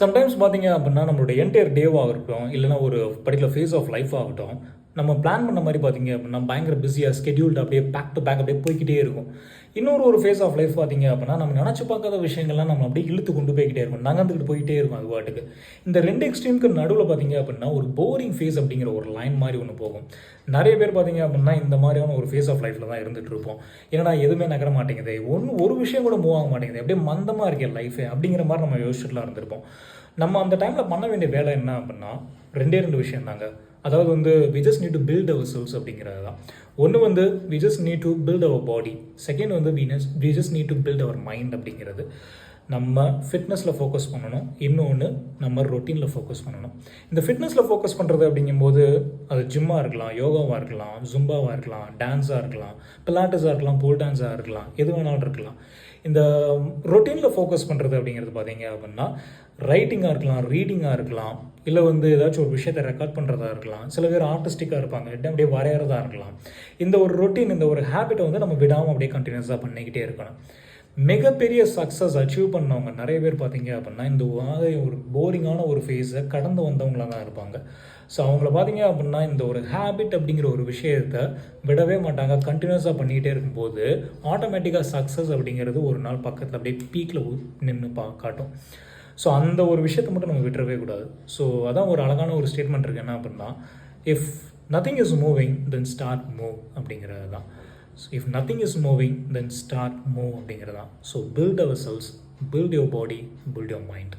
Sometimes பார்த்தீங்க அப்படின்னா, நம்மளோட என்டையர் டேவாக இருக்கட்டும், இல்லைனா ஒரு பர்ட்டிகுலர் ஃபேஸ் ஆஃப் லைஃப் ஆகட்டும், நம்ம பிளான் பண்ண மாரி பார்த்தீங்க அப்படின்னா, பயங்கர பிஸியாக ஸ்கெட்யூல்டு அப்படியே பேக் டு பேக் அப்படியே போய்க்கிட்டே இருக்கும். இன்னொரு ஃபேஸ் ஆஃப் லைஃப் பார்த்தீங்க அப்படின்னா, நம்ம நெனச்சு பார்க்காத விஷயங்கள்லாம் நம்ம அப்படியே இழுத்து கொண்டு போய்க்கிட்டே இருக்கும். நகர்ந்துக்கிட்டு போயிட்டே இருக்கும் அது பாட்டுக்கு. இந்த 2 எக்ஸ்ட்ரீம்க்கு நடுவுல பார்த்தீங்க அப்படின்னா, ஒரு போரிங் ஃபேஸ் அப்படிங்கிற ஒரு லைன் மாரி ஒண்ணு போகும். நெறைய பேர் பார்த்தீங்க அப்படின்னா, இந்த மாரியான ஒரு ஃபேஸ் ஆஃப் லைஃப்ல தான் இருந்துட்டு இருப்போம். என்னடா எதுவுமே நகர மாட்டேங்குதே, ஒரு விஷயம் கூட மூவ் ஆக மாட்டேங்குது, அப்படியே மந்தமா இருக்கே லைஃபே அப்படிங்கிற மாரி நம்ம யோசிச்சுட்டுலாம் இருந்திருப்போம். நம்ம அந்த டைமில் பண்ண வேண்டிய வேலை என்ன அப்படின்னா 2 விஷயம் தாங்க. அதாவது வந்து we just need to build our cells அப்படிங்கிறது தான். ஒன்று வந்து we just need to build our body. Second வந்து we just need to build our mind அப்படிங்கிறது. நம்ம ஃபிட்னஸில் ஃபோக்கஸ் பண்ணணும். இன்னொன்று நம்ம ரொட்டீனில் ஃபோக்கஸ் பண்ணணும். இந்த ஃபிட்னஸில் ஃபோக்கஸ் பண்ணுறது அப்படிங்கும்போது அது ஜிம்மாக இருக்கலாம், யோகாவாக இருக்கலாம், ஜும்பாவாக இருக்கலாம், டான்ஸாக இருக்கலாம், பிலாட்டஸாக இருக்கலாம், போல் டான்ஸாக இருக்கலாம், எது வேணாலும் இருக்கலாம். இந்த ரொட்டீனில் ஃபோக்கஸ் பண்ணுறது அப்படிங்கிறது பார்த்தீங்க அப்படின்னா ரைட்டிங்காக இருக்கலாம், ரீடிங்காக இருக்கலாம், இல்லை வந்து ஏதாச்சும் ஒரு விஷயத்தை ரெக்கார்ட் பண்ணுறதா இருக்கலாம். சில பேர் ஆர்டிஸ்டிக்காக இருப்பாங்க, அப்படியே வரைகிறதா இருக்கலாம். இந்த ஒரு ரொட்டீன், இந்த ஒரு ஹேபிட்டை வந்து நம்ம விடாமல் அப்படியே கண்டினியூஸாக பண்ணிக்கிட்டே இருக்கணும். மிகப்பெரிய சக்ஸஸ் அச்சீவ் பண்ணவங்க நிறைய பேர் பார்த்தீங்க அப்படின்னா இந்த மாதிரி ஒரு போரிங்கான ஒரு ஃபேஸை கடந்து வந்தவங்களாக தான் இருப்பாங்க. ஸோ அவங்கள பார்த்தீங்க அப்படின்னா இந்த ஒரு ஹேபிட் அப்படிங்கிற ஒரு விஷயத்தை விடவே மாட்டாங்க. கண்டினியூஸாக பண்ணிக்கிட்டே இருக்கும்போது ஆட்டோமேட்டிக்காக சக்ஸஸ் அப்படிங்கிறது ஒரு நாள் பக்கத்தில் அப்படியே பீக்கில் நின்று காட்டும். ஸோ அந்த ஒரு விஷயத்தை மட்டும் நம்ம விட்டுறவே கூடாது. ஸோ அதான் ஒரு அழகான ஒரு ஸ்டேட்மெண்ட் இருக்குது. என்ன அப்படின்னா, if nothing is moving then start move அப்படிங்கிறது தான். So if nothing is moving then start move அப்படிங்கிறது தான். So build our cells, build your body, build your mind.